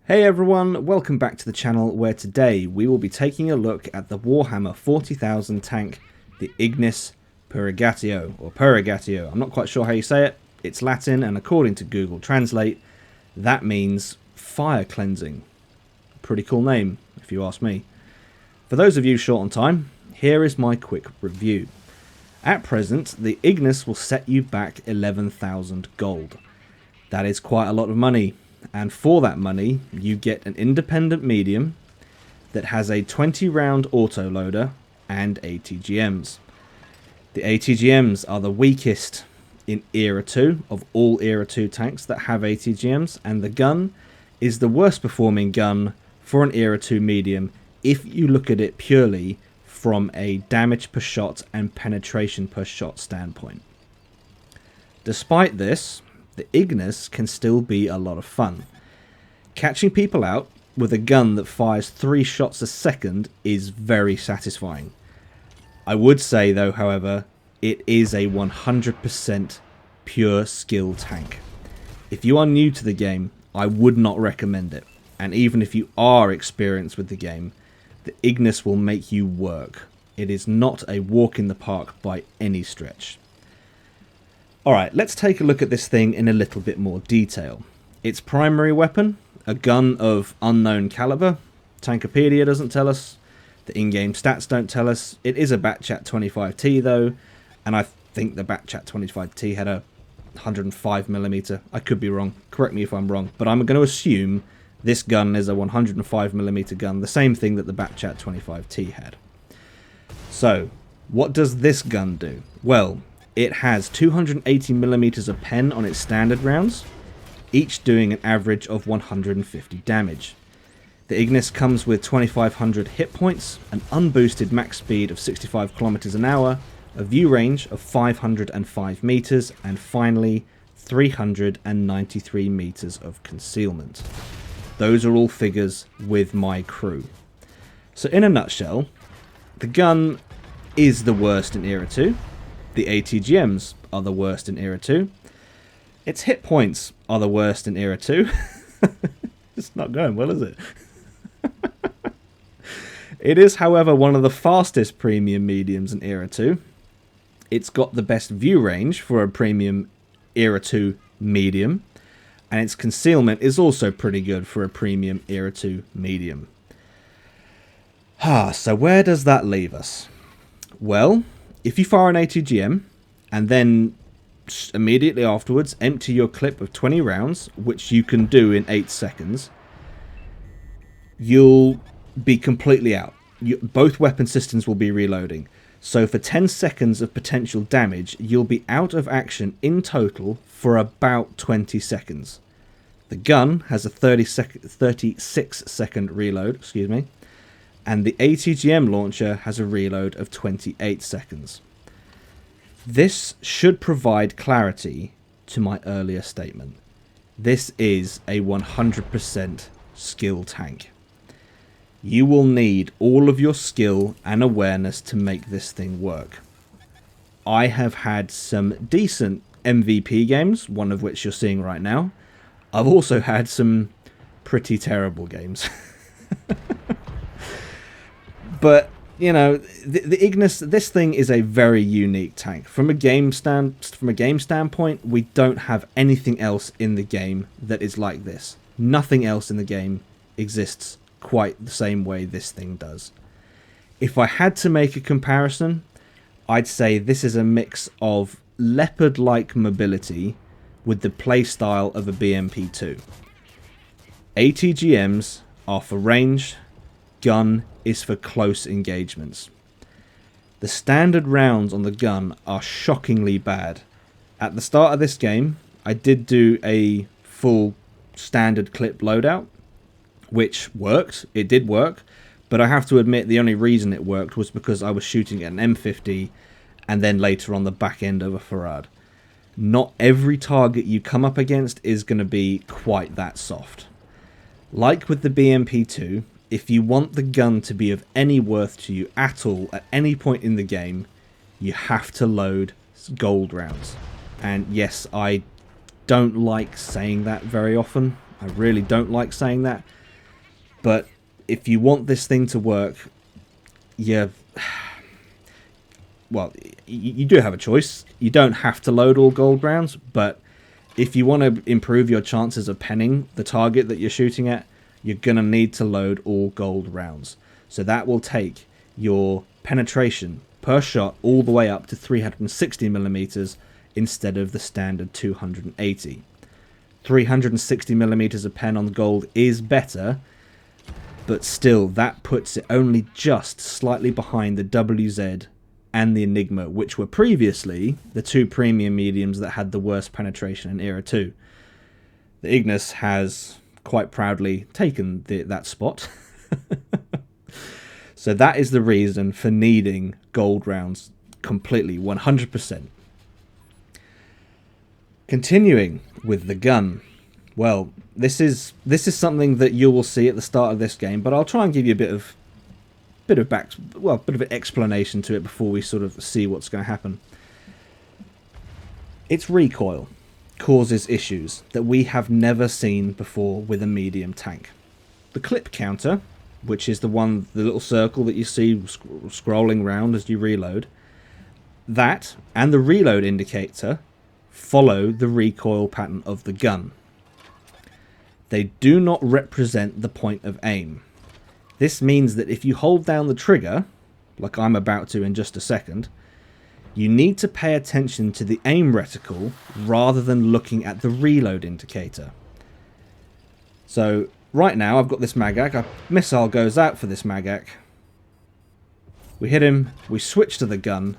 Hey everyone, welcome back to the channel where today we will be taking a look at the Warhammer 40,000 tank, the Ignis Purgatio, or Purgatio. I'm not quite sure how you say it. It's Latin and according to Google Translate, that means fire cleansing. Pretty cool name, if you ask me. For those of you short on time, here is my quick review. At present, the Ignis will set you back 11,000 gold. That is quite a lot of money. And for that money, you get an independent medium that has a 20-round autoloader and ATGMs. The ATGMs are the weakest in Era 2 of all Era 2 tanks that have ATGMs, and the gun is the worst performing gun for an Era 2 medium if you look at it purely from a damage per shot and penetration per shot standpoint. Despite this, the Ignis can still be a lot of fun. Catching people out with a gun that fires 3 shots a second is very satisfying. I would say though, however, it is a 100% pure skill tank. If you are new to the game, I would not recommend it. And even if you are experienced with the game, the Ignis will make you work. It is not a walk in the park by any stretch. Alright, let's take a look at this thing in a little bit more detail. Its primary weapon, a gun of unknown caliber. Tankopedia doesn't tell us. The in-game stats don't tell us. It is a Batchat 25T though, and I think the Batchat 25T had a 105mm. I could be wrong. Correct me if I'm wrong. But I'm going to assume this gun is a 105mm gun, the same thing that the Batchat 25T had. So, what does this gun do? Well, it has 280mm of pen on its standard rounds, each doing an average of 150 damage. The Ignis comes with 2500 hit points, an unboosted max speed of 65 km an hour, a view range of 505 meters, and finally 393 meters of concealment. Those are all figures with my crew. So in a nutshell, the gun is the worst in Era 2. The ATGMs are the worst in Era 2. Its hit points are the worst in Era 2. It's not going well, is it? It is, however, one of the fastest premium mediums in Era 2. It's got the best view range for a premium Era 2 medium. And its concealment is also pretty good for a premium Era 2 medium. So where does that leave us? Well, if you fire an ATGM and then immediately afterwards empty your clip of 20 rounds, which you can do in 8 seconds, you'll be completely out. Both weapon systems will be reloading. So for 10 seconds of potential damage, you'll be out of action in total for about 20 seconds. The gun has a 36 second reload, and the ATGM launcher has a reload of 28 seconds. This should provide clarity to my earlier statement. This is a 100% skill tank. You will need all of your skill and awareness to make this thing work. I have had some decent MVP games, one of which you're seeing right now. I've also had some pretty terrible games. But, you know, the Ignis, this thing is a very unique tank. From a game standpoint, we don't have anything else in the game that is like this. Nothing else in the game exists quite the same way this thing does. If I had to make a comparison, I'd say this is a mix of leopard-like mobility with the playstyle of a BMP2. ATGMs are for range, gun is for close engagements. The standard rounds on the gun are shockingly bad. At the start of this game, I did do a full standard clip loadout, which worked. It did work, but I have to admit the only reason it worked was because I was shooting at an M50 and then later on the back end of a Farad. Not every target you come up against is going to be quite that soft. Like with the BMP2, if you want the gun to be of any worth to you at all at any point in the game, you have to load gold rounds. And yes, I don't like saying that very often. I really don't like saying that, But if you want this thing to work, well, you do have a choice. You don't have to load all gold rounds, but if you want to improve your chances of penning the target that you're shooting at, you're going to need to load all gold rounds. So that will take your penetration per shot all the way up to 360 millimeters instead of the standard 280. 360 millimeters of pen on gold is better, but still that puts it only just slightly behind the WZ and the Enigma, which were previously the two premium mediums that had the worst penetration in Era 2. The Ignis has quite proudly taken that spot. So that is the reason for needing gold rounds completely, 100%. Continuing with the gun. Well, this is something that you will see at the start of this game, but I'll try and give you a bit of an explanation to it before we sort of see what's going to happen. Its recoil causes issues that we have never seen before with a medium tank. The clip counter, which is the little circle that you see scrolling round as you reload, that and the reload indicator follow the recoil pattern of the gun. They do not represent the point of aim. This means that if you hold down the trigger, like I'm about to in just a second, you need to pay attention to the aim reticle rather than looking at the reload indicator. So right now I've got this Magak, a missile goes out for this Magak. We hit him, we switch to the gun,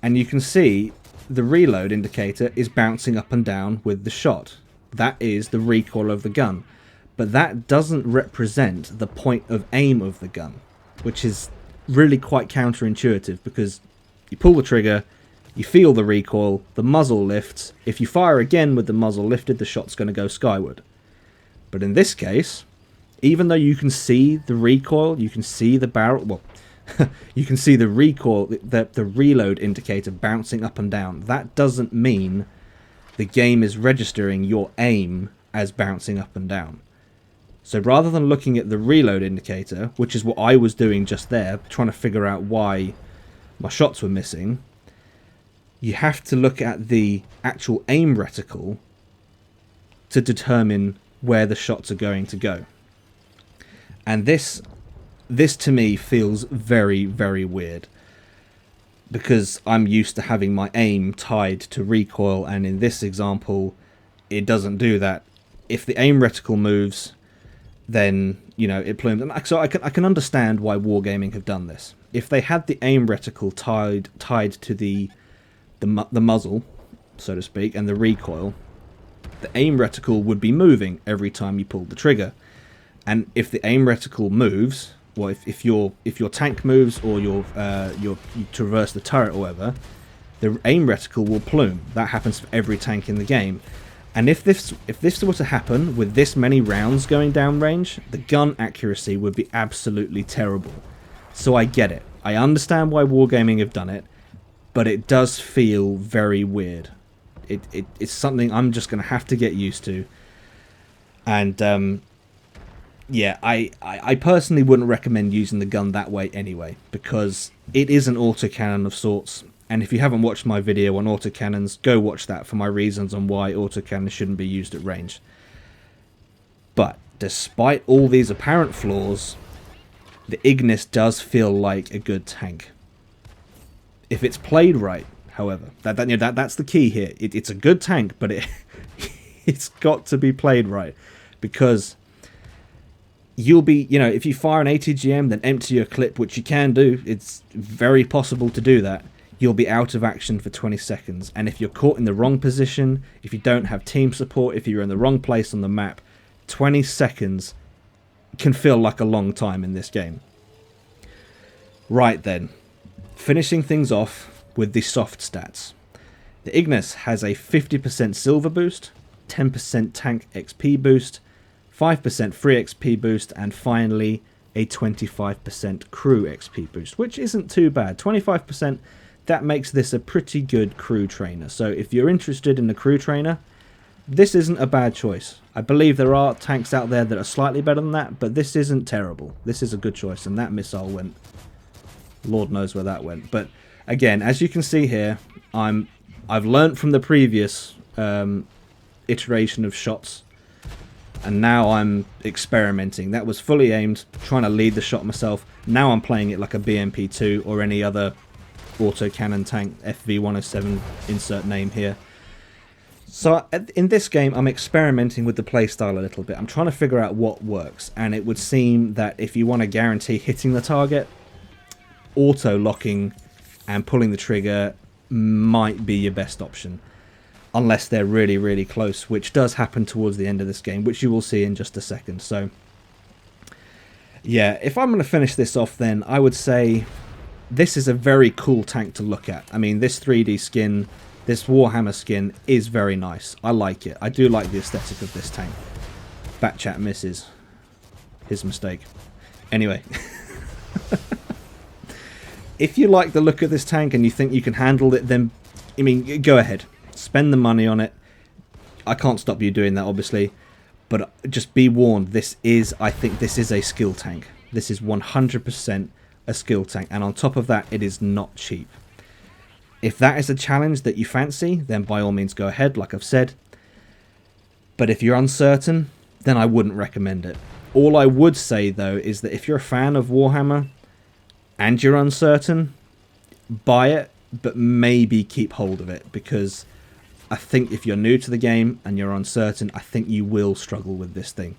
and you can see the reload indicator is bouncing up and down with the shot. That is the recoil of the gun. But that doesn't represent the point of aim of the gun, which is really quite counterintuitive, because you pull the trigger, you feel the recoil, the muzzle lifts. If you fire again with the muzzle lifted, the shot's going to go skyward. But in this case, even though you can see the recoil, you can see the barrel, well, you can see the recoil, the reload indicator bouncing up and down. That doesn't mean the game is registering your aim as bouncing up and down. So rather than looking at the reload indicator, which is what I was doing just there, trying to figure out why my shots were missing, you have to look at the actual aim reticle to determine where the shots are going to go. And this to me feels very, very weird, because I'm used to having my aim tied to recoil, and in this example it doesn't do that. If the aim reticle moves, then it plumes. And so I can understand why Wargaming have done this. If they had the aim reticle tied to the muzzle, so to speak, and the recoil, the aim reticle would be moving every time you pulled the trigger. And if the aim reticle moves, well, if your tank moves, or you traverse the turret or whatever, the aim reticle will plume. That happens for every tank in the game. And if this were to happen with this many rounds going down range, the gun accuracy would be absolutely terrible. So I get it. I understand why Wargaming have done it, but it does feel very weird. It's something I'm just going to have to get used to. And yeah, I personally wouldn't recommend using the gun that way anyway, because it is an autocannon of sorts. And if you haven't watched my video on autocannons, go watch that for my reasons on why autocannons shouldn't be used at range. But despite all these apparent flaws, the Ignis does feel like a good tank. If it's played right, however, that's the key here. It's a good tank, but it's got to be played right, because you'll be, if you fire an ATGM, then empty your clip, which you can do. It's very possible to do that. You'll be out of action for 20 seconds. And if you're caught in the wrong position, if you don't have team support, if you're in the wrong place on the map, 20 seconds can feel like a long time in this game. Right then, finishing things off with the soft stats. The Ignis has a 50% silver boost, 10% tank XP boost, 5% free XP boost, and finally a 25% crew XP boost, which isn't too bad. 25%, that makes this a pretty good crew trainer. So if you're interested in a crew trainer, This isn't a bad choice. I believe there are tanks out there that are slightly better than that, but this isn't terrible. This is a good choice, and that missile went... Lord knows where that went. But again, as you can see here, I've learnt from the previous iteration of shots, and now I'm experimenting. That was fully aimed, trying to lead the shot myself. Now I'm playing it like a BMP-2 or any other autocannon tank, FV-107, insert name here. So in this game, I'm experimenting with the playstyle a little bit. I'm trying to figure out what works, and it would seem that if you want to guarantee hitting the target, auto-locking and pulling the trigger might be your best option. Unless they're really, really close, which does happen towards the end of this game, which you will see in just a second. So, yeah, if I'm going to finish this off, then I would say this is a very cool tank to look at. I mean, this 3D skin, this Warhammer skin is very nice. I like it. I do like the aesthetic of this tank. Batchat misses. His mistake. Anyway. If you like the look of this tank and you think you can handle it, then, I mean, go ahead. Spend the money on it. I can't stop you doing that, obviously. But just be warned, this is, I think this is a skill tank. This is 100% a skill tank. And on top of that, it is not cheap. If that is a challenge that you fancy, then by all means go ahead, like I've said. But if you're uncertain, then I wouldn't recommend it. All I would say, though, is that if you're a fan of Warhammer and you're uncertain, buy it, but maybe keep hold of it. Because I think if you're new to the game and you're uncertain, I think you will struggle with this thing.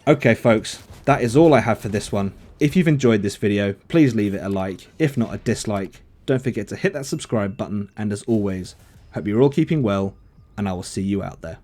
Okay, folks, that is all I have for this one. If you've enjoyed this video, please leave it a like. If not, a dislike. Don't forget to hit that subscribe button, and as always, hope you're all keeping well, and I will see you out there.